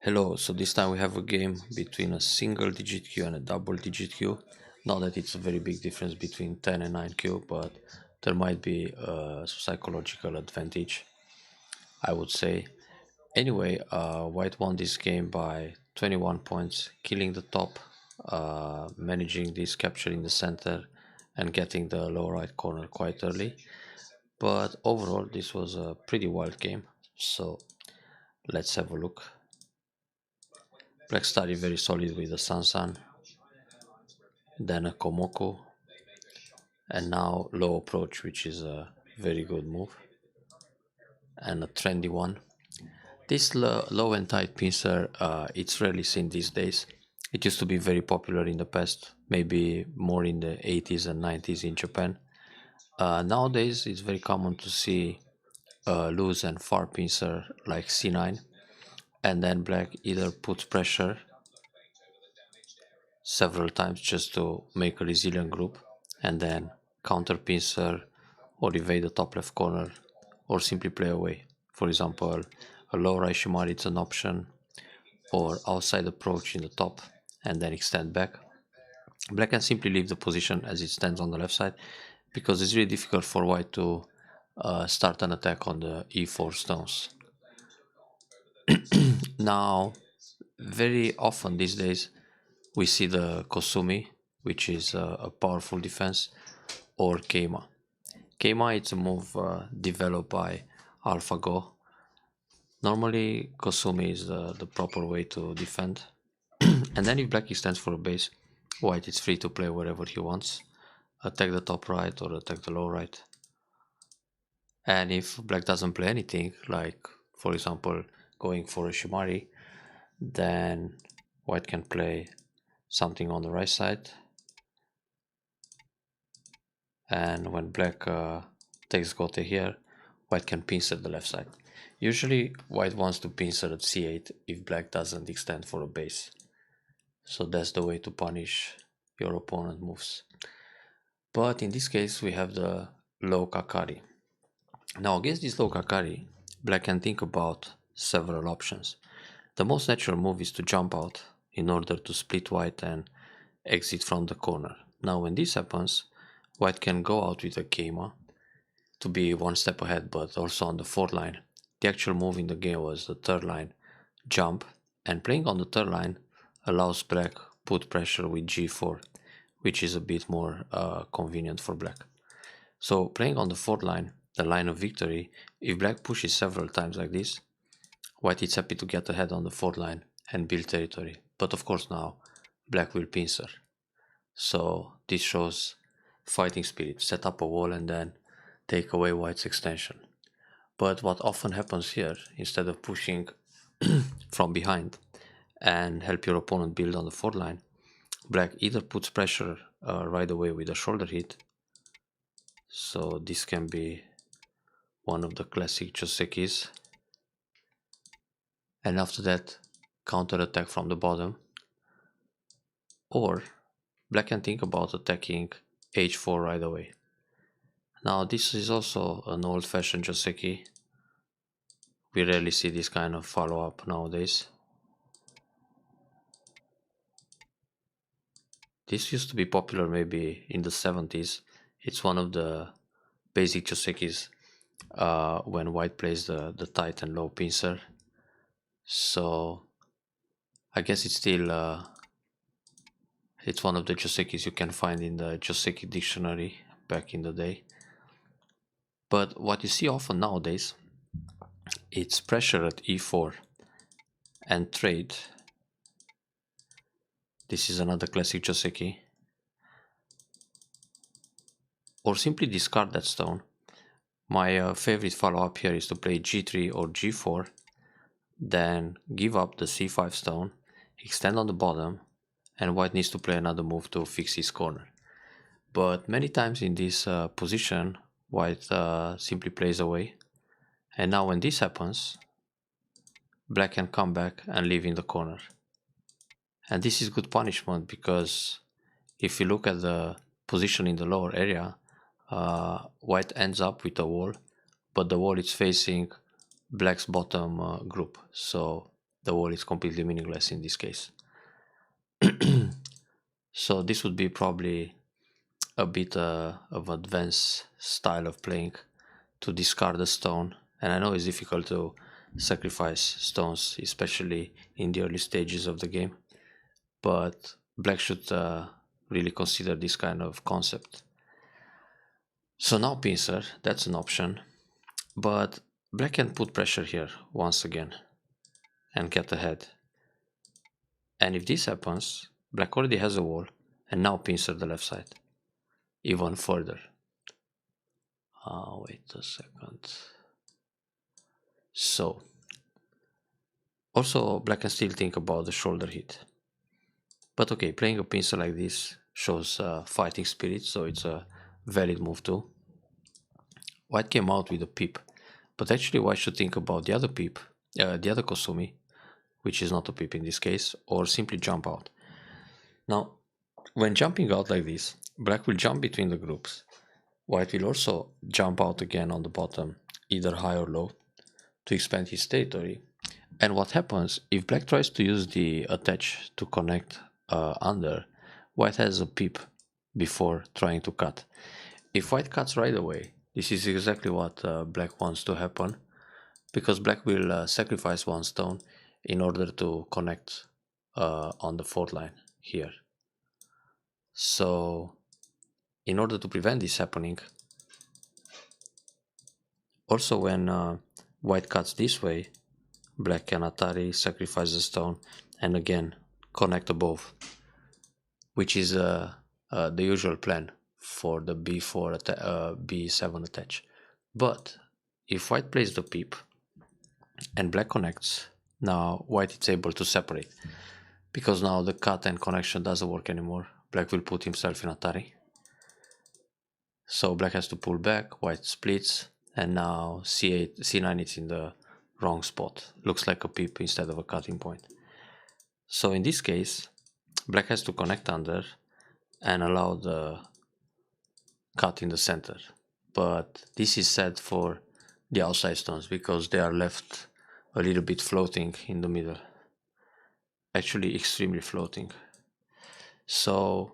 Hello, so this time we have a game between a single digit Q and a double digit Q. Not that it's a very big difference between 10 and 9Q, but there might be a psychological advantage, I would say. Anyway, White won this game by 21 points, killing the top, managing this capture in the center, and getting the lower right corner quite early. But overall, this was a pretty wild game, so let's have a look. Black started very solid with the Sansan, then a Komoko, and now low approach, which is a very good move, and a trendy one. This low and tight pincer, it's rarely seen these days. It used to be very popular in the past, maybe more in the 80s and 90s in Japan. Nowadays, it's very common to see loose and far pincer like C9, and then black either puts pressure several times just to make a resilient group, and then counter pincer or evade the top left corner or simply play away. For example, a low right shimari is an option, or outside approach in the top and then extend back. Black can simply leave the position as it stands on the left side because it's really difficult for white to start an attack on the e4 stones. Now, very often these days we see the Kosumi, which is a powerful defense, or Keima. Keima is a move developed by AlphaGo. Normally, Kosumi is the proper way to defend. And then if black extends for a base, white is free to play wherever he wants. Attack the top right or attack the low right. And if black doesn't play anything, like for example going for a Shimari, then white can play something on the right side. And when black takes Gote here, white can pincer the left side. Usually white wants to pincer at c8 if black doesn't extend for a base. So that's the way to punish your opponent moves. But in this case we have the low Kakari. Now against this low Kakari, black can think about several options. The most natural move is to jump out in order to split white and exit from the corner. Now when this happens, white can go out with a Keima to be one step ahead, but also on the fourth line. The actual move in the game was the third line jump, and playing on the third line allows black put pressure with g4, which is a bit more convenient for black. So playing on the fourth line, the line of victory, if black pushes several times like this, white is happy to get ahead on the fourth line and build territory. But of course now black will pincer. So this shows fighting spirit, set up a wall and then take away white's extension. But what often happens here, instead of pushing from behind and help your opponent build on the fourth line, black either puts pressure right away with a shoulder hit. So this can be one of the classic Josekis. And after that, counter attack from the bottom. Or black can think about attacking h4 right away. Now this is also an old-fashioned Joseki. We rarely see this kind of follow-up nowadays. This used to be popular maybe in the 70s. It's one of the basic Josekis when white plays the tight and low pincer. So I guess it's still it's one of the Josekis you can find in the Joseki dictionary back in the day. But what you see often nowadays, it's pressure at e4 and trade. This is another classic Joseki. Or simply discard that stone. My favorite follow-up here is to play g3 or g4, then give up the c5 stone, extend on the bottom, and white needs to play another move to fix his corner. But many times in this position, white simply plays away. And now when this happens, black can come back and live in the corner. And this is good punishment because if you look at the position in the lower area, white ends up with a wall, but the wall is facing black's bottom group. So the wall is completely meaningless in this case. So this would be probably a bit of advanced style of playing, to discard a stone. And I know it's difficult to sacrifice stones, especially in the early stages of the game, but black should really consider this kind of concept. So now pincer, that's an option, but black can put pressure here once again and get ahead. And if this happens, black already has a wall, and now pincer the left side even further. Wait a second. So also black can still think about the shoulder hit. But okay, playing a pincer like this shows fighting spirit, so it's a valid move too. White came out with a peep, but actually white should think about the other peep, the other Kosumi, which is not a peep in this case, or simply jump out. Now, when jumping out like this, black will jump between the groups. White will also jump out again on the bottom, either high or low, to expand his territory. And what happens if black tries to use the attach to connect under, white has a peep before trying to cut. If white cuts right away, this is exactly what black wants to happen, because black will sacrifice one stone in order to connect on the fourth line here. So in order to prevent this happening, also when white cuts this way, black can Atari, sacrifice the stone, and again connect above, which is the usual plan for the b4 b7 attach. But if white plays the peep and black connects, now white is able to separate, because now the cut and connection doesn't work anymore. Black will put himself in Atari, so black has to pull back, white splits, and now c8 c9 is in the wrong spot, looks like a peep instead of a cutting point. So in this case, black has to connect under and allow the cut in the center, but this is sad for the outside stones because they are left a little bit floating in the middle, actually extremely floating. So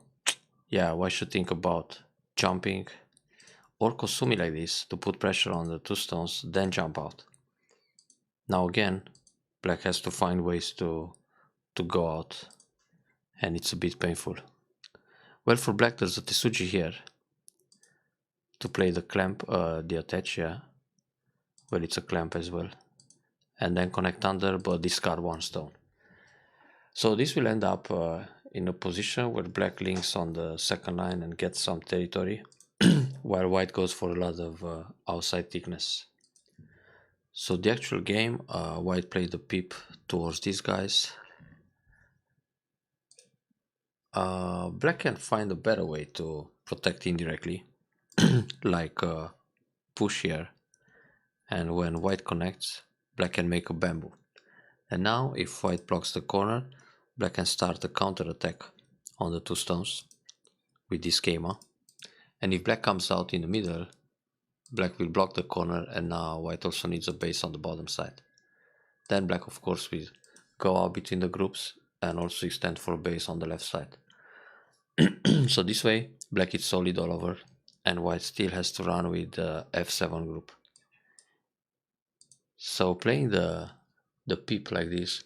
yeah, why should think about jumping or Kosumi like this to put pressure on the two stones, then jump out. Now again, black has to find ways to go out, and it's a bit painful. Well, for black there's a Tetsuji here to play the clamp, the attach, yeah. Well, it's a clamp as well. And then connect under, but discard one stone. So this will end up in a position where black links on the second line and gets some territory, while white goes for a lot of outside thickness. So the actual game, white played the peep towards these guys. Black can find a better way to protect indirectly, like push here, and when white connects, black can make a bamboo. And now if white blocks the corner, black can start a counter attack on the two stones with this schema. And if black comes out in the middle, black will block the corner, and now white also needs a base on the bottom side. Then black of course will go out between the groups and also extend for a base on the left side. So this way black is solid all over, and white still has to run with the f7 group. So playing the peep like this,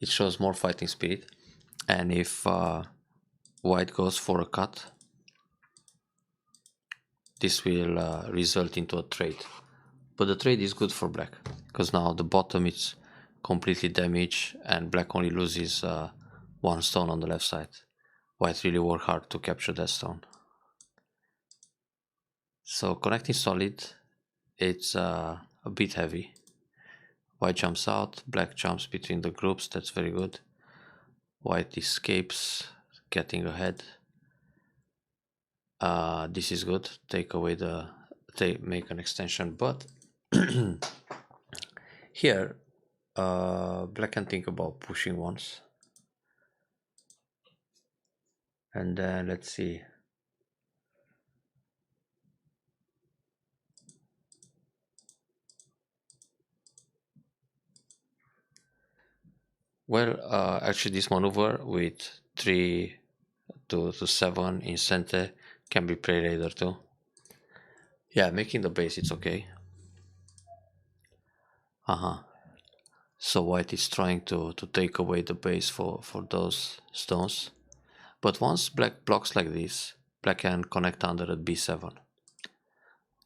it shows more fighting spirit. And if white goes for a cut, this will result into a trade. But the trade is good for black, because now the bottom is completely damaged and black only loses one stone on the left side. White really worked hard to capture that stone. So connecting solid, it's a bit heavy. White jumps out, black jumps between the groups, that's very good. White escapes, getting ahead. This is good, take away make an extension, but here black can think about pushing once. And then let's see. Well, actually this maneuver with 3 to 7 in center can be played later too. Yeah, making the base, it's okay. So white is trying to take away the base for those stones. But once black blocks like this, black can connect under at b7.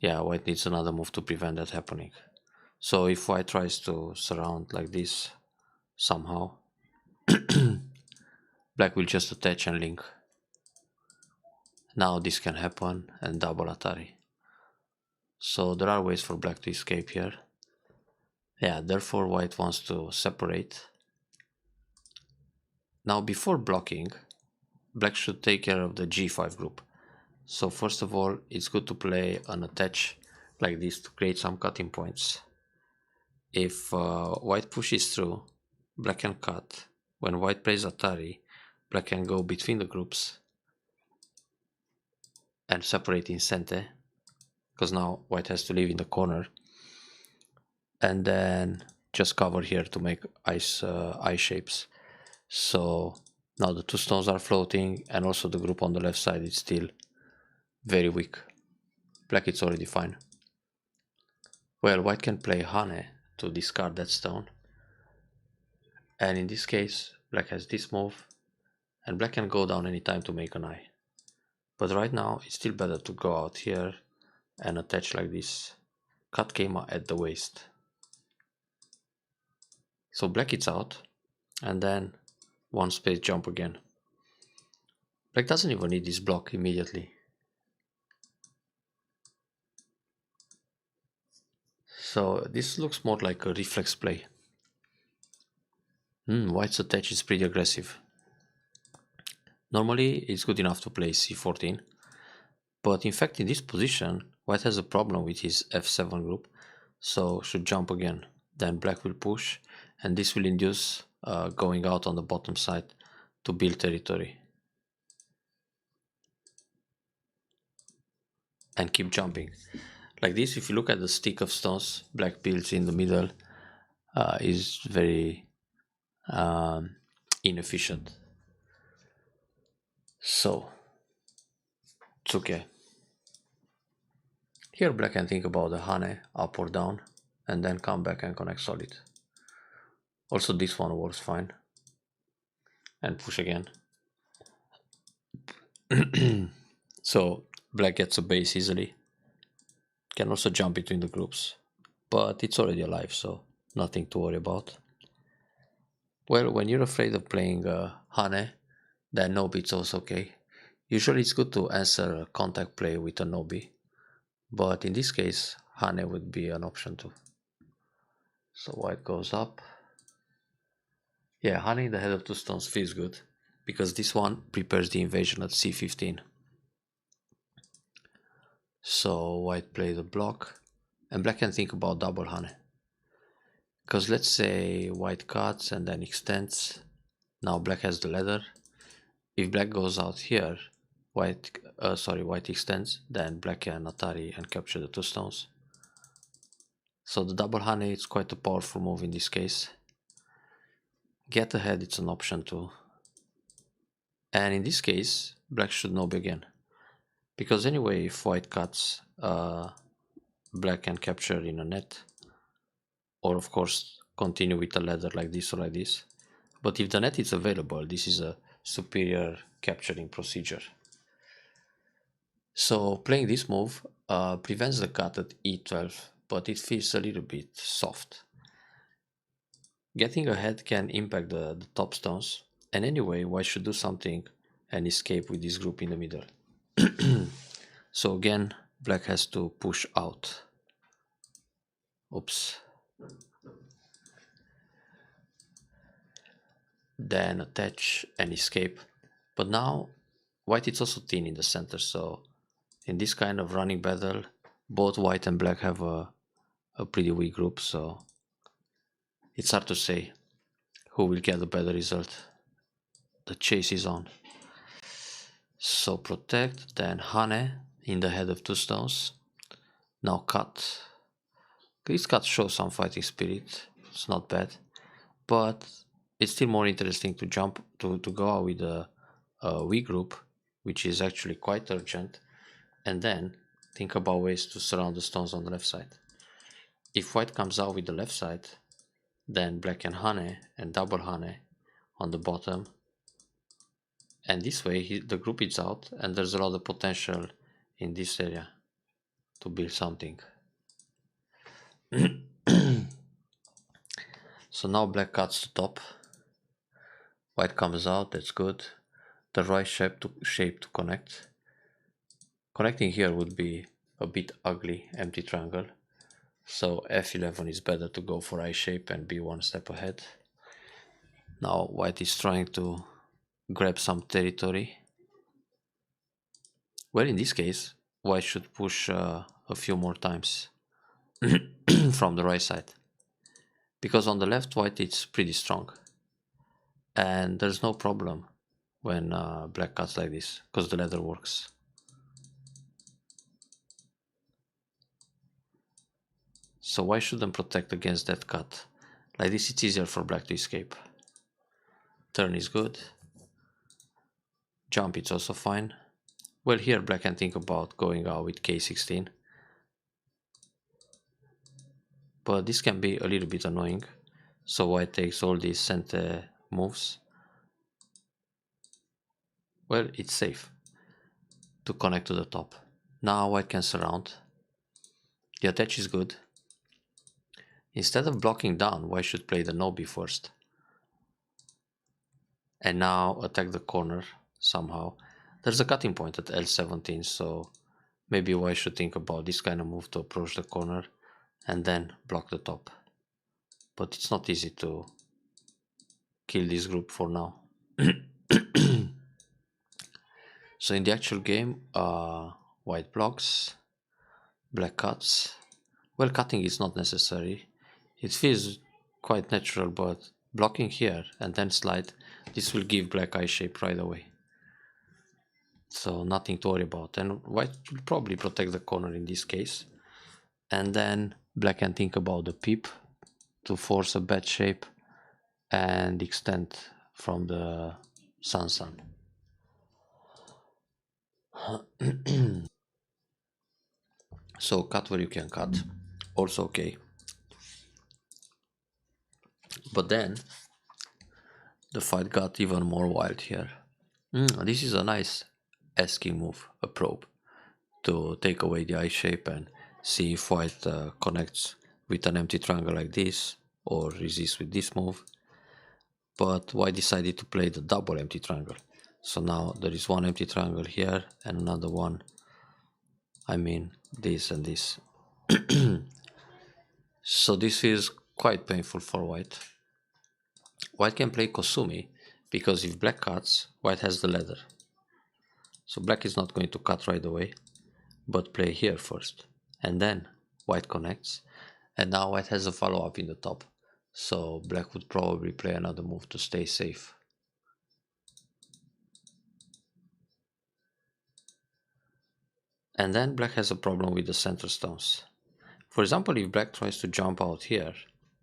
Yeah, white needs another move to prevent that happening. So if white tries to surround like this somehow, black will just attach and link. Now this can happen and double Atari. So there are ways for black to escape here. Yeah, therefore white wants to separate. Now before blocking, black should take care of the g5 group. So first of all, it's good to play an attach like this to create some cutting points. If white pushes through, black can cut. When white plays Atari, black can go between the groups and separate in center, because now white has to live in the corner, and then just cover here to make ice shapes. So now the two stones are floating, and also the group on the left side is still very weak. Black is already fine. Well, white can play Hane to discard that stone, and in this case black has this move, and black can go down anytime to make an eye. But right now it's still better to go out here and attach like this, cut Keima at the waist. So black is out, and then one space jump again. Black doesn't even need this block immediately. So this looks more like a reflex play. White's attach is pretty aggressive. Normally it's good enough to play c14, but in fact in this position white has a problem with his f7 group, so should jump again. Then black will push, and this will induce going out on the bottom side to build territory. And keep jumping. Like this, if you look at the stick of stones black builds in the middle, is very inefficient. So it's okay. Here black can think about the Hane up or down, and then come back and connect solid. Also this one works fine. And push again. So black gets a base easily. Can also jump between the groups, but it's already alive, so nothing to worry about. Well, when you're afraid of playing Hane, then no beat's also okay. Usually it's good to answer a contact play with a Nobi, but in this case Hane would be an option too. So white goes up. Yeah, Hane in the head of two stones feels good, because this one prepares the invasion at c15. So white plays a block, and black can think about double Hane. Because let's say white cuts and then extends. Now black has the ladder. If black goes out here, white extends, then black can Atari and capture the two stones. So the double Hane is quite a powerful move in this case. Get ahead, it's an option too. And in this case, black should Nobi again. Because anyway, if white cuts, black can capture in a net. Or of course, continue with a ladder like this or like this. But if the net is available, this is a superior capturing procedure. So playing this move prevents the cut at e12, but it feels a little bit soft. Getting ahead can impact the top stones, and anyway white should do something and escape with this group in the middle. So again black has to push out. Oops. Then attach and escape. But now white is also thin in the center, so in this kind of running battle both white and black have a pretty weak group, so it's hard to say who will get a better result. The chase is on. So protect, then Hane in the head of two stones. Now cut. This cut shows some fighting spirit, it's not bad, but it's still more interesting to jump to go out with a weak group, which is actually quite urgent, and then think about ways to surround the stones on the left side. If white comes out with the left side, then black can hane and double hane on the bottom, and this way the group is out and there's a lot of potential in this area to build something. So now black cuts the top, white comes out, that's good. The right shape to connect. Connecting here would be a bit ugly, empty triangle. So f11 is better to go for I shape and be one step ahead. Now white is trying to grab some territory. Well, in this case, white should push a few more times from the right side. Because on the left, white is pretty strong. And there's no problem when black cuts like this, because the ladder works. So why shouldn't protect against that cut? Like this, it's easier for black to escape. Turn is good. Jump, it's also fine. Well, here black can think about going out with k16. But this can be a little bit annoying. So white takes all these center moves. Well, it's safe to connect to the top. Now white can surround. The attach is good. Instead of blocking down, white should play the no-b first. And now attack the corner somehow. There's a cutting point at L17, so maybe white should think about this kind of move to approach the corner and then block the top. But it's not easy to kill this group for now. So in the actual game, white blocks, black cuts. Well, cutting is not necessary. It feels quite natural, but blocking here and then slide, this will give black I shape right away. So nothing to worry about. And white will probably protect the corner in this case. And then black can think about the peep to force a bad shape and extend from the sun. So cut where you can cut, also okay. But then the fight got even more wild here. This is a nice asking move, a probe, to take away the I shape and see if white connects with an empty triangle like this or resist with this move. But white decided to play the double empty triangle. So now there is one empty triangle here and another one. I mean this and this. So this is quite painful for white. White can play Kosumi because if black cuts, white has the ladder. So black is not going to cut right away, but play here first. And then white connects. And now white has a follow-up in the top. So black would probably play another move to stay safe. And then black has a problem with the center stones. For example, if black tries to jump out here,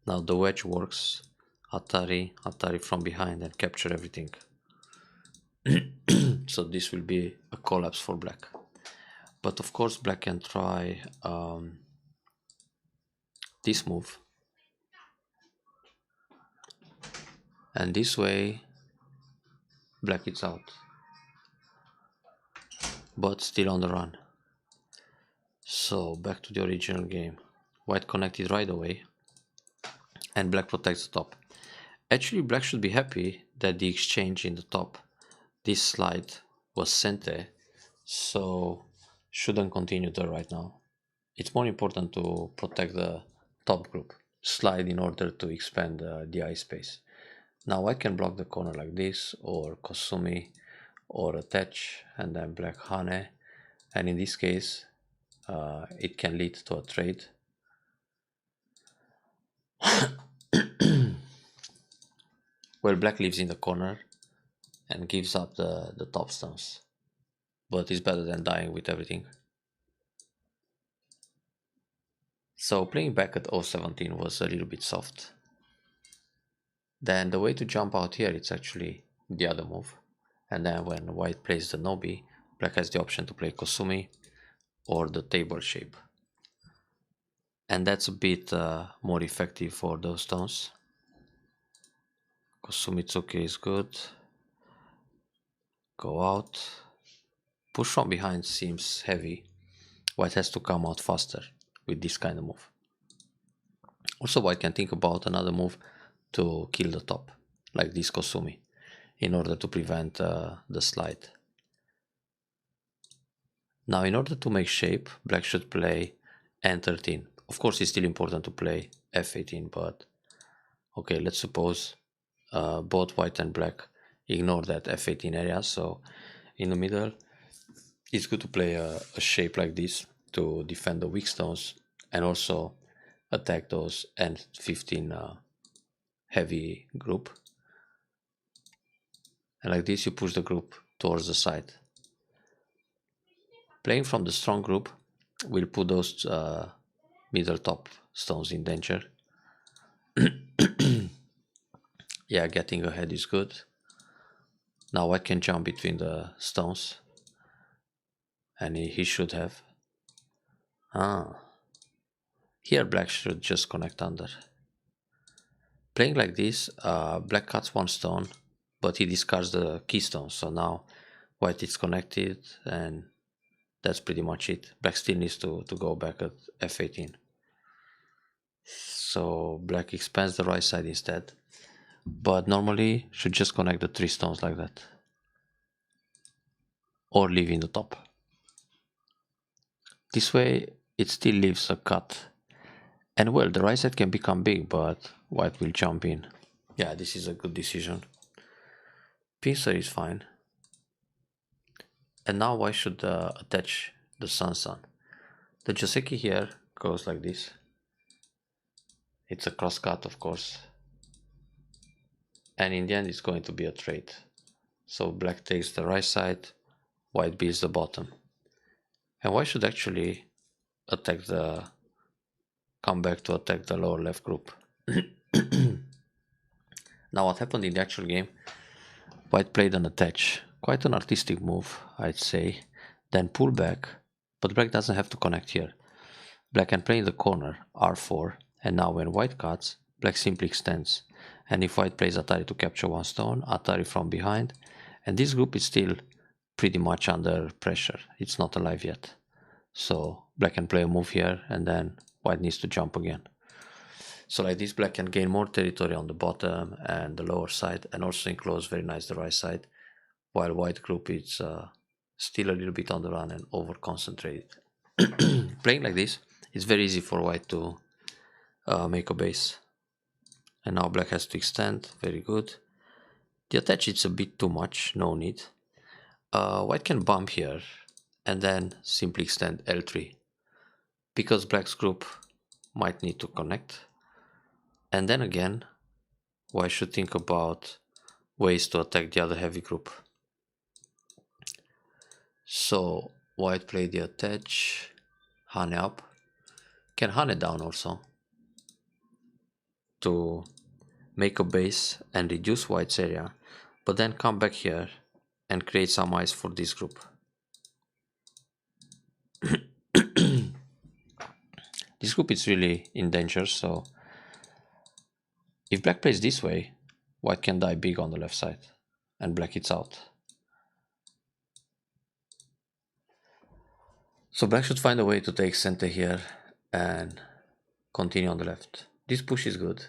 now the wedge works, Atari from behind and capture everything. So this will be a collapse for black. But of course black can try this move. And this way black is out. But still on the run. So back to the original game. White connected right away. And black protects the top. Actually black should be happy that the exchange in the top, this slide, was center. So shouldn't continue there right now. It's more important to protect the top group. Slide in order to expand the eye space. Now white can block the corner like this, or Kosumi, or attach, and then black hane. And in this case, it can lead to a trade. Well, black lives in the corner and gives up the top stones. But it's better than dying with everything. So playing back at 017 was a little bit soft. Then the way to jump out here, it's actually the other move. And then when white plays the nobi, black has the option to play Kosumi or the table shape. And that's a bit more effective for those stones. Kosumitsuki is good. Go out. Push from behind seems heavy. White has to come out faster with this kind of move. Also, white can think about another move to kill the top, like this Kosumi, in order to prevent the slide. Now, in order to make shape, black should play N13. Of course, it's still important to play F18, but okay, let's suppose both white and black ignore that F18 area. So in the middle, it's good to play a shape like this to defend the weak stones and also attack those N15 heavy group. And like this, you push the group towards the side. Playing from the strong group will put those middle top stones in danger. Yeah, getting ahead is good. Now I can jump between the stones. And he should have. Here black should just connect under. Playing like this, black cuts one stone, but he discards the keystone. So now white is connected, and that's pretty much it. Black still needs to go back at F18. So black expands the right side instead, but normally should just connect the 3 stones like that, or leave in the top. This way it still leaves a cut, and well, the right side can become big, but white will jump in. Yeah, this is a good decision. Pincer is fine. And now I should attach the Sansan. The Joseki here goes like this. It's a cross cut, of course. And in the end, it's going to be a trade. So black takes the right side, white builds the bottom. And white should actually attack come back to attack the lower left group. Now what happened in the actual game, white played an attach, quite an artistic move, I'd say, then pull back, but black doesn't have to connect here. Black can play in the corner, r4, and now when white cuts, black simply extends. And if white plays Atari to capture one stone, Atari from behind, and this group is still pretty much under pressure, it's not alive yet. So black can play a move here, and then white needs to jump again. So like this, black can gain more territory on the bottom and the lower side, and also enclose very nice the right side, while white group is still a little bit on the run and over concentrated. Playing like this, it's very easy for white to make a base. And now black has to extend, very good. The attach is a bit too much, no need. White can bump here and then simply extend L3, because black's group might need to connect. And then again, white should think about ways to attack the other heavy group. So white play the attach, Hane up, can Hane down also to make a base and reduce white's area, but then come back here and create some ice for this group. This group is really in danger, so if black plays this way, white can die big on the left side and black hits out. So black should find a way to take center here and continue on the left. This push is good.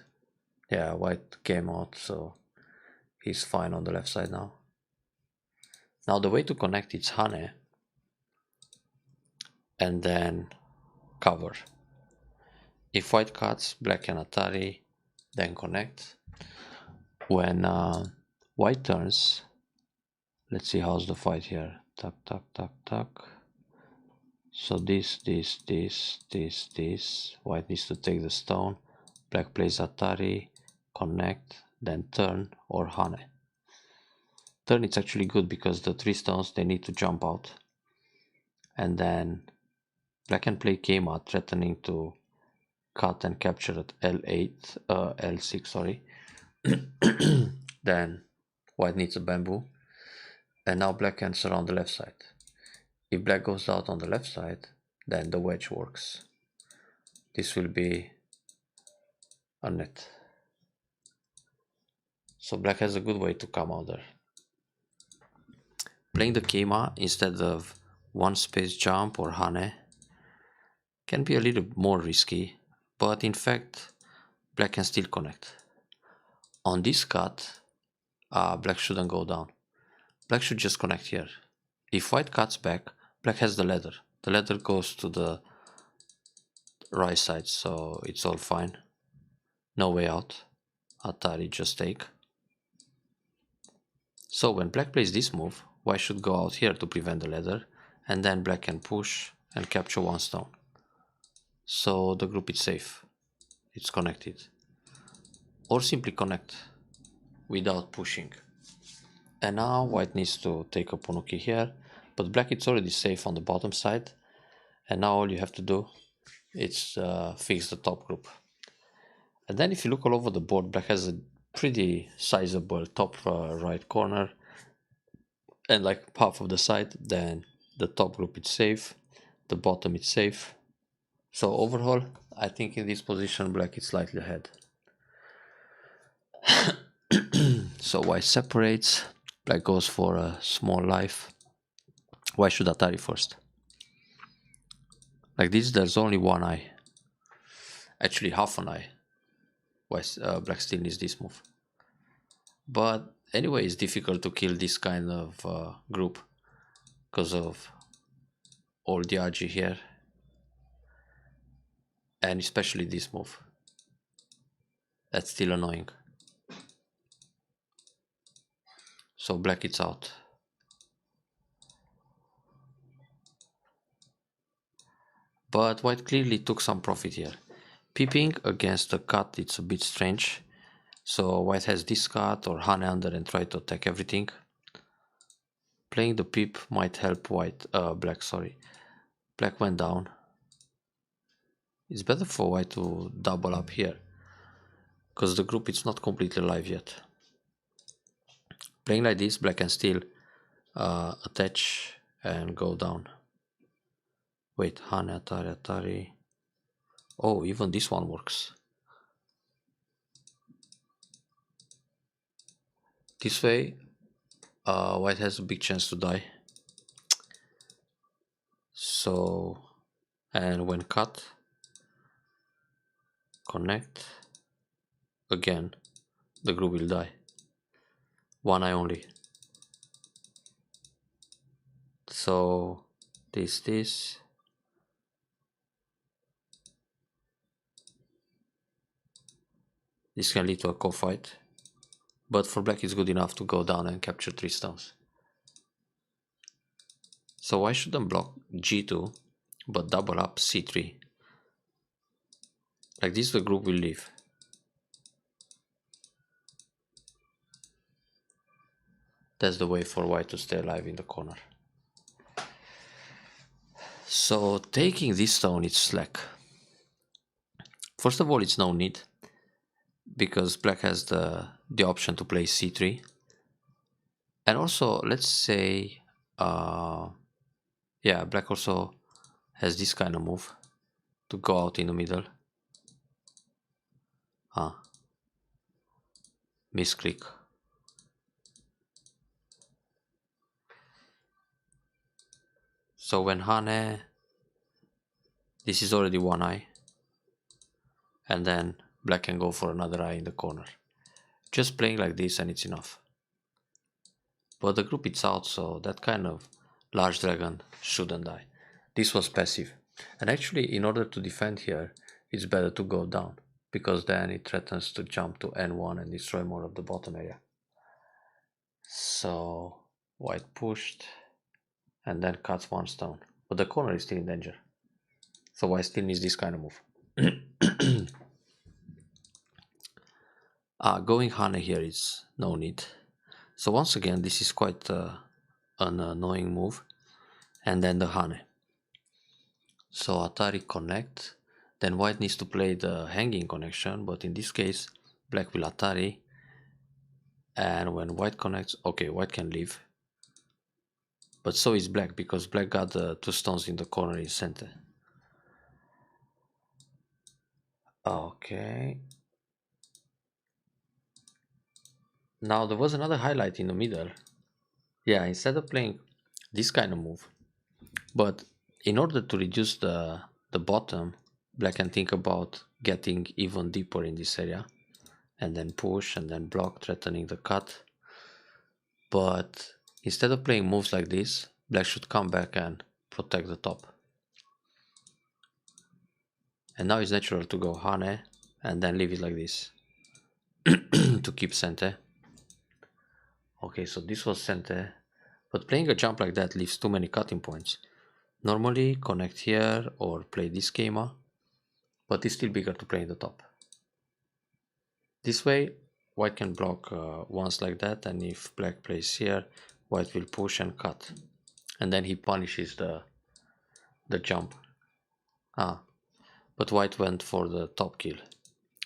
Yeah, white came out, so he's fine on the left side now. Now the way to connect is Hane and then cover. If white cuts, black can Atari, then connect. When white turns, let's see how's the fight here. Tuck, tuck, tuck, tuck. So this, white needs to take the stone, black plays Atari, connect, then turn or Hane. Turn it's actually good because the 3 stones, they need to jump out. And then black can play Keima, threatening to cut and capture at L6, sorry. Then white needs a bamboo, and now black can surround the left side. If black goes out on the left side, then the wedge works. This will be a net. So black has a good way to come out there. Playing the Keima instead of one space jump or Hane can be a little more risky, but in fact black can still connect. On this cut, black shouldn't go down. Black should just connect here. If white cuts back, black has the ladder. The ladder goes to the right side, so it's all fine. No way out. Atari just take. So when black plays this move, white should go out here to prevent the ladder, and then black can push and capture one stone. So the group is safe. It's connected. Or simply connect without pushing. And now white needs to take a Punuki here, but black is already safe on the bottom side. And now all you have to do is fix the top group. And then if you look all over the board, black has a pretty sizable top right corner and like half of the side. Then the top group is safe, the bottom is safe. So overall, I think in this position black is slightly ahead. So white separates, black goes for a small life. Why should Atari first? Like this, there's only one eye. Actually, half an eye. Why black still needs this move. But anyway, it's difficult to kill this kind of group because of all the RG here. And especially this move. That's still annoying. So black is out. But white clearly took some profit here. Peeping against the cut, it's a bit strange. So white has this cut or Hane under and try to attack everything. Playing the peep might help black, sorry. Black went down. It's better for white to double up here, because the group is not completely alive yet. Playing like this, black can still attach and go down. Wait, Hane, Atari, Atari. Oh, even this one works. This way, white has a big chance to die. So, and when cut, connect, again, the group will die. One eye only. So, this. This can lead to a co-fight. But for black it's good enough to go down and capture 3 stones. So I shouldn't block G2, but double up C3. Like this the group will leave. That's the way for white to stay alive in the corner. So taking this stone is slack. First of all, it's no need, because black has the option to play C3. And also, let's say, yeah, black also has this kind of move to go out in the middle. Misclick. So when Hane, this is already one eye, and then black can go for another eye in the corner. Just playing like this and it's enough. But the group is out, so that kind of large dragon shouldn't die. This was passive. And actually, in order to defend here, it's better to go down, because then it threatens to jump to N1 and destroy more of the bottom area. So white pushed and then cuts one stone, but the corner is still in danger. So white still needs this kind of move. Going Hane here is no need. So once again, this is quite an annoying move. And then the Hane. So Atari connect. Then white needs to play the hanging connection, but in this case, black will Atari. And when white connects, okay, white can leave. But so is black, because black got the 2 stones in the corner in center. Okay. Now there was another highlight in the middle. Yeah, instead of playing this kind of move, but in order to reduce the bottom, black can think about getting even deeper in this area, and then push and then block, threatening the cut. But instead of playing moves like this, black should come back and protect the top. And now it's natural to go Hane and then leave it like this to keep center. Okay, so this was center, but playing a jump like that leaves too many cutting points. Normally connect here or play this schema, but it's still bigger to play in the top. This way white can block once like that, and if black plays here, white will push and cut, and then he punishes the jump. But white went for the top kill.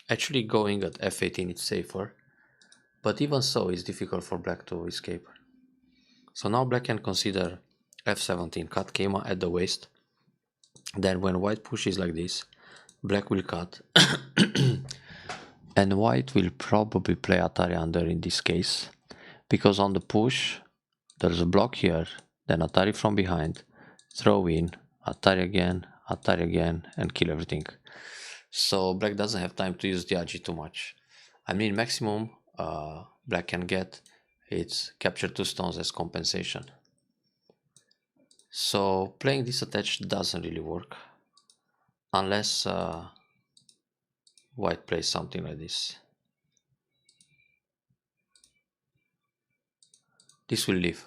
Actually going at f18 is safer, but even so it's difficult for black to escape. So now black can consider f17, cut Keima at the waist. Then when white pushes like this, black will cut and white will probably play Atari under in this case, because on the push there's a block here, then Atari from behind, throw in, Atari again, and kill everything. So black doesn't have time to use the Agi too much. I mean, maximum black can get it's capture 2 stones as compensation. So playing this attached doesn't really work unless white plays something like this. This will leave.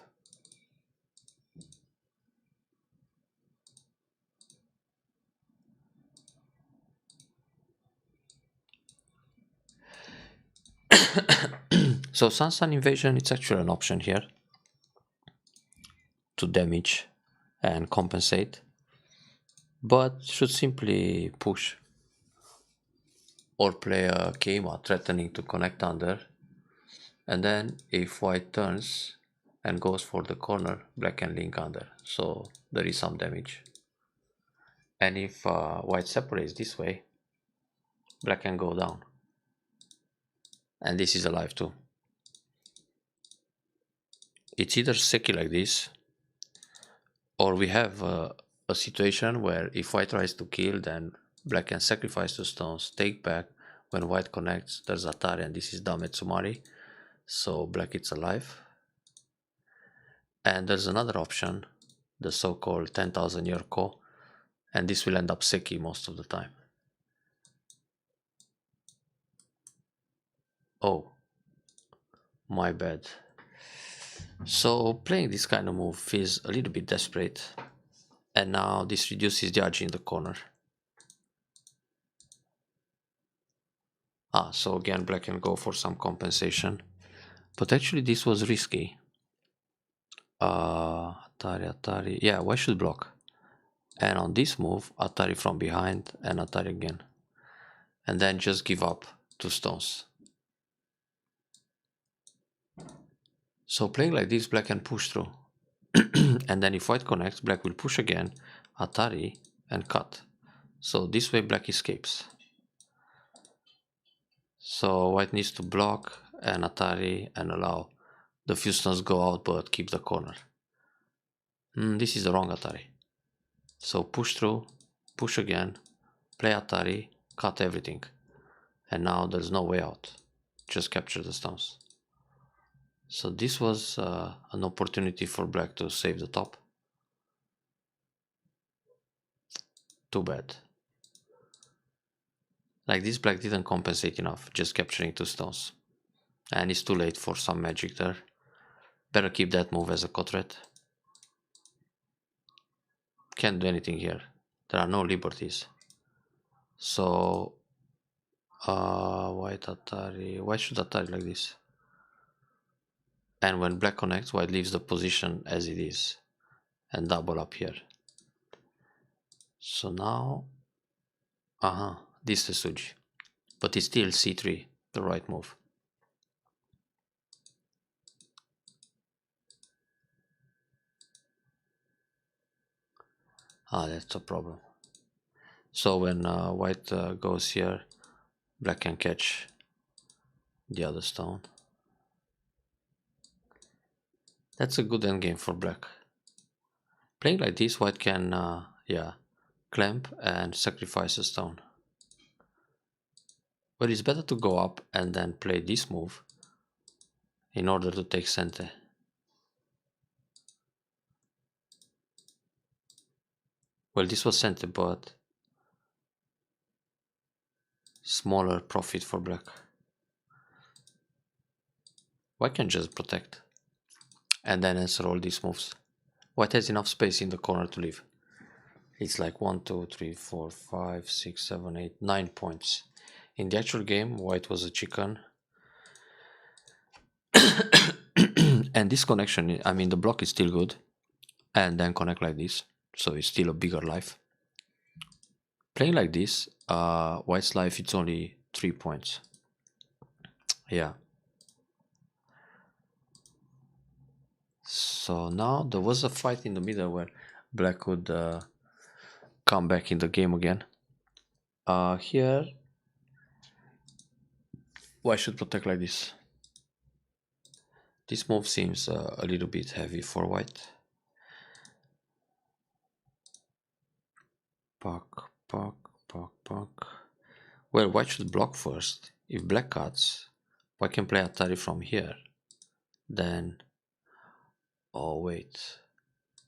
So Sun invasion, it's actually an option here to damage and compensate, but should simply push or play a Keima threatening to connect under, and then if white turns and goes for the corner, black can link under, so there is some damage. And if white separates this way, black can go down, and this is alive too. It's either seki like this, or we have a situation where if white tries to kill, then black can sacrifice 2 stones, take back. When white connects, there's Atari, and this is Dame Tsumari, so black is alive. And there's another option, the so-called 10,000 year ko, and this will end up seki most of the time. Oh, my bad. So playing this kind of move feels a little bit desperate, and now this reduces the Agi in the corner. So again black can go for some compensation, but actually this was risky. Atari, yeah, why should block? And on this move, Atari from behind and Atari again, and then just give up 2 stones. So playing like this, black can push through, and then if white connects, black will push again, Atari, and cut. So this way black escapes. So white needs to block and Atari and allow the few stones go out but keep the corner. This is the wrong Atari. So push through, push again, play Atari, cut everything. And now there's no way out. Just capture the stones. So this was an opportunity for black to save the top. Too bad. Like this, black didn't compensate enough, just capturing 2 stones. And it's too late for some magic there. Better keep that move as a co-threat. Can't do anything here. There are no liberties. So white Atari. Why should Atari like this? And when black connects, white leaves the position as it is and double up here. So now, this is Suji, but it's still c3, the right move. Ah, that's a problem. So when white goes here, black can catch the other stone. That's a good endgame for black. Playing like this, white can, yeah, clamp and sacrifice a stone. But it's better to go up and then play this move in order to take center. Well, this was center, but smaller profit for black. White can just protect and then answer all these moves. White has enough space in the corner to leave. It's like 1, 2, 3, 4, 5, 6, 7, 8, 9 points. In the actual game, white was a chicken. And this connection, I mean, the block is still good. And then connect like this. So it's still a bigger life. Playing like this, white's life, it's only 3 points. Yeah. So now there was a fight in the middle where black could come back in the game again. Here, white should protect like this. This move seems a little bit heavy for white. Puck, puck, puck, puck. Well, white should block first. If black cuts, white can play Atari from here. Then, oh wait,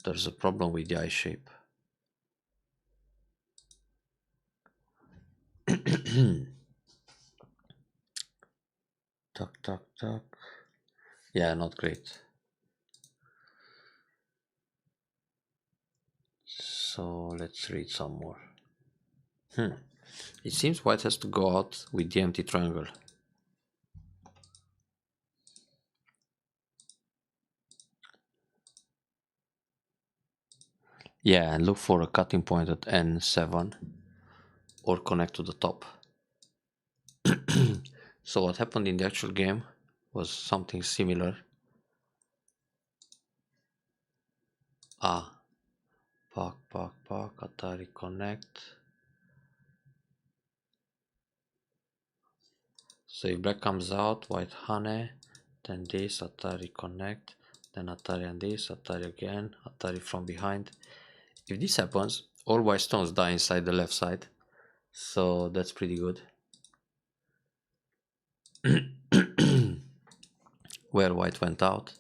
there's a problem with the eye shape. Tuck, tuck, tuck. Yeah, not great. So let's read some more. It seems white has to go out with the empty triangle. Yeah, and look for a cutting point at N7 or connect to the top. So what happened in the actual game was something similar. Puck, puck, puck, Atari connect. So if black comes out, white honey, then this, Atari connect, then Atari and this, Atari again, Atari from behind. If this happens, all white stones die inside the left side, so that's pretty good. Where white went out.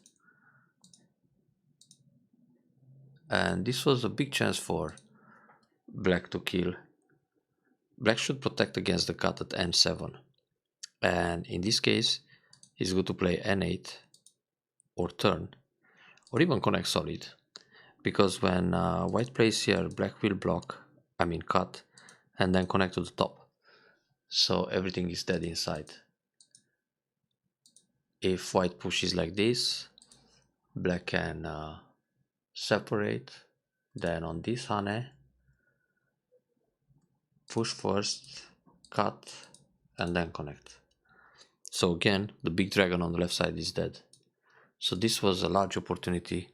And this was a big chance for black to kill. Black should protect against the cut at N7. And in this case, it's good to play N8 or turn, or even connect solid. Because when white plays here, black will block, I mean cut, and then connect to the top. So everything is dead inside. If white pushes like this, black can separate, then on this honey, push first, cut, and then connect. So again, the big dragon on the left side is dead. So this was a large opportunity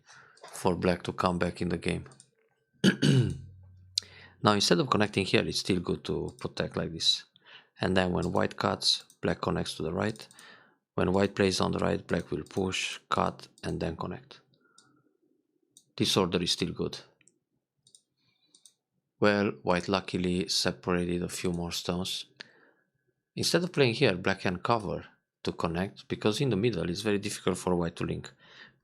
for black to come back in the game. Now instead of connecting here, it's still good to protect like this. And then when white cuts, black connects to the right. When white plays on the right, black will push, cut, and then connect. This order is still good. Well, white luckily separated a few more stones. Instead of playing here, black can cover to connect, because in the middle it's very difficult for white to link.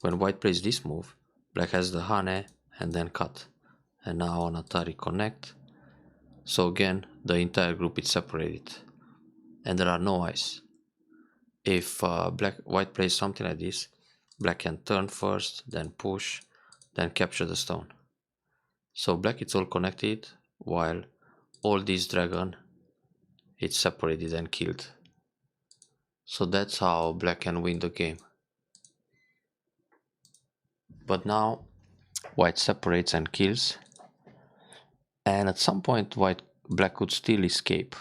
When white plays this move, black has the hane and then cut. And now on Atari connect. So again, the entire group is separated. And there are no eyes. If white plays something like this, black can turn first, then push, then capture the stone. So black is all connected, while all this dragon it's separated and killed. So that's how black can win the game. But now white separates and kills, and at some point black could still escape.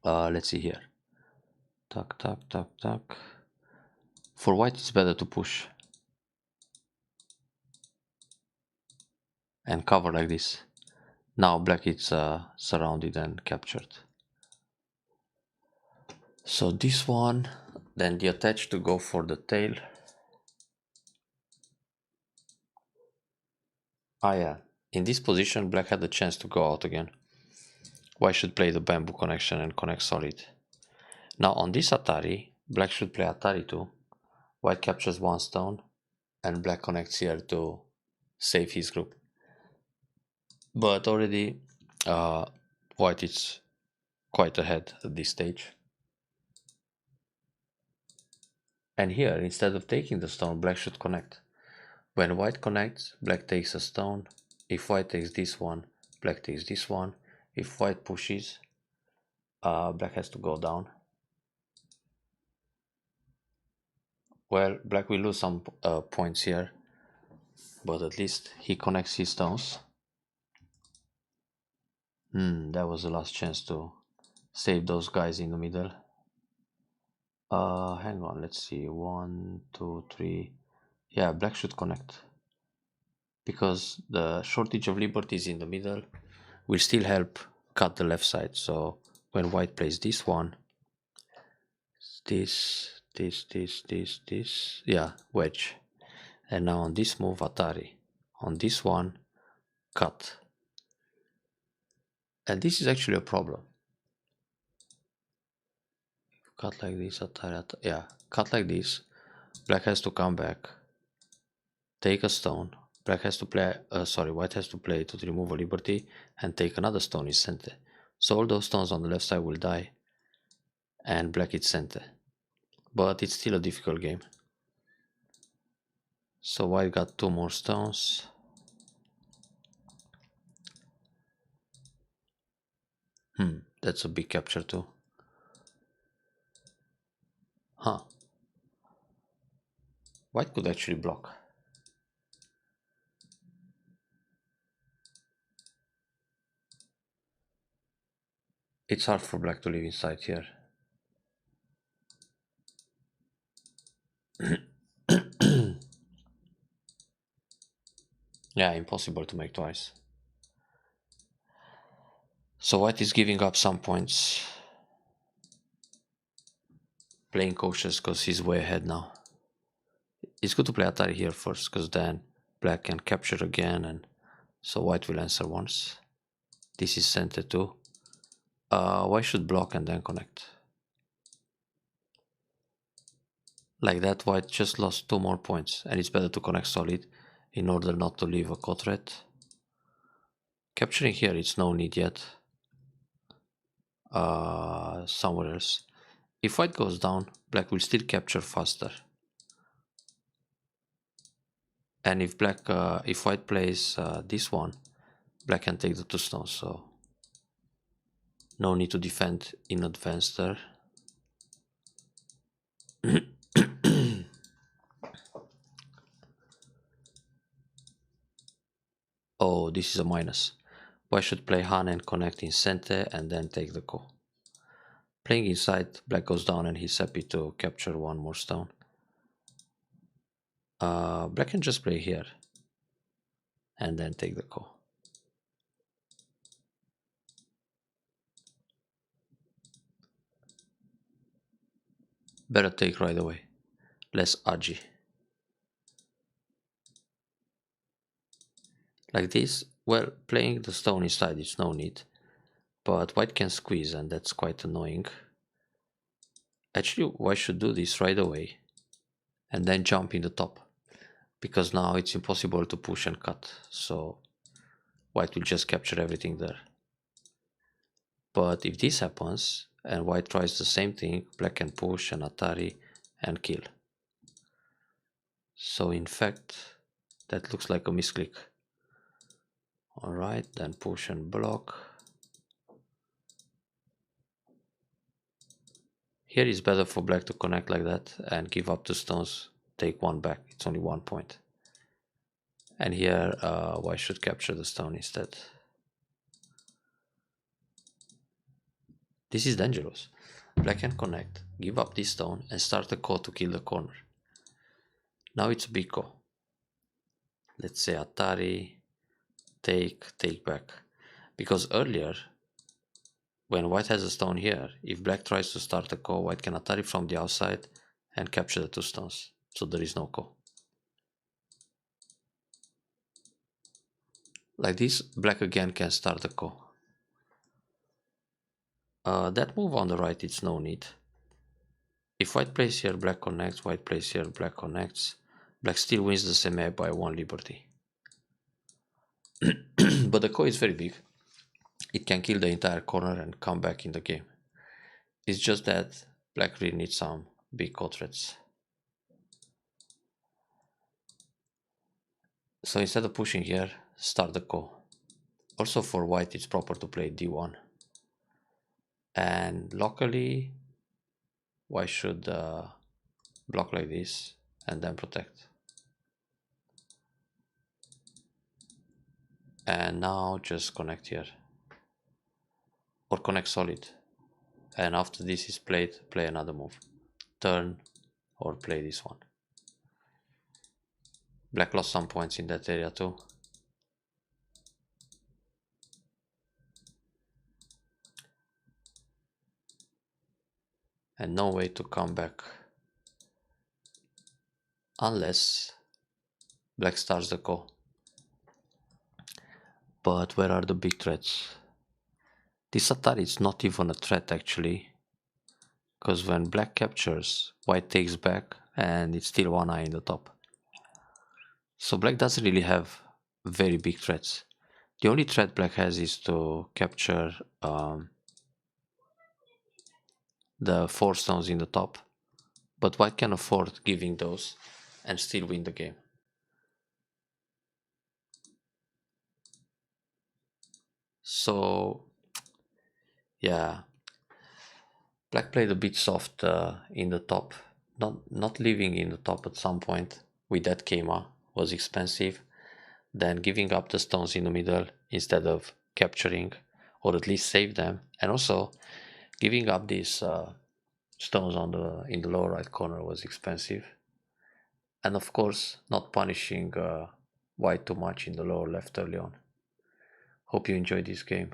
Let's see here. Tuck, tuck, tuck, tuck. For white it's better to push. and cover like this. Now black is surrounded and captured. So this one, then the attach to go for the tail. Ah yeah, in this position black had the chance to go out again. White should play the bamboo connection and connect solid. Now on this Atari, black should play Atari 2. White captures one stone and black connects here to save his group. But already white is quite ahead at this stage. And here, instead of taking the stone, black should connect. When white connects, black takes a stone. If white takes this one, black takes this one. If white pushes, black has to go down. Well, black will lose some points here, but at least he connects his stones. That was the last chance to save those guys in the middle. Hang on, let's see. 1, 2, 3. Yeah, black should connect. Because the shortage of liberties in the middle will still help cut the left side. So when white plays this one, this, yeah, wedge. And now on this move, Atari. On this one, cut. And this is actually a problem. Cut like this, Atari, yeah, cut like this. Black has to come back, take a stone. Black has to play, white has to play to remove a liberty and take another stone in center. So all those stones on the left side will die and black is center. But it's still a difficult game. So white got 2 more stones. That's a big capture too. Huh. White could actually block. It's hard for black to live inside here. Yeah, impossible to make twice. So white is giving up some points. Playing cautious because he's way ahead now. It's good to play Atari here first because then black can capture again and so white will answer once. This is center too. White should block and then connect. Like that, white just lost 2 more points and it's better to connect solid in order not to leave a quadrat. Capturing here, it's no need yet. Somewhere else. If white goes down, black will still capture faster. And if if white plays this one, black can take the 2 stones, so no need to defend in advance there. Oh, this is a minus. White should play Han and connect in center and then take the ko. Playing inside, black goes down and he's happy to capture 1 more stone. Black can just play here and then take the ko. Better take right away, less agi. Like this, well, playing the stone inside is no need, but white can squeeze and that's quite annoying. Actually, white should do this right away and then jump in the top, because now it's impossible to push and cut, so white will just capture everything there. But if this happens and white tries the same thing, black can push and Atari and kill. So in fact, that looks like a misclick. Alright, then push and block. Here is better for black to connect like that and give up 2 stones, take 1 back, it's only 1 point. And here white should capture the stone instead. This is dangerous. Black can connect, give up this stone and start a ko to kill the corner. Now it's a big ko. Let's say Atari, take back. Because earlier, when white has a stone here, if black tries to start a ko, white can attack it from the outside and capture the 2 stones. So there is no ko. Like this, black again can start a ko. That move on the right, it's no need. If white plays here, black connects, white plays here, black connects. Black still wins the semi by 1 liberty. But the ko is very big. It can kill the entire corner and come back in the game. It's just that black really needs some big ko threats. So instead of pushing here, start the ko. Also for white, it's proper to play d1. And locally, white should block like this and then protect. And now just connect here. Or connect solid. And after this is played, play another move. Turn or play this one. Black lost some points in that area too. And no way to come back unless black starts the ko. But where are the big threats? This Atari is not even a threat actually, because when black captures, white takes back and it's still 1 eye in the top. So black doesn't really have very big threats. The only threat black has is to capture the 4 stones in the top, but white can afford giving those and still win the game. So yeah, black played a bit soft in the top, not leaving in the top at some point with that Kema was expensive, then giving up the stones in the middle instead of capturing or at least save them, and also giving up these stones in the lower right corner was expensive, and of course not punishing white too much in the lower left early on. Hope you enjoyed this game.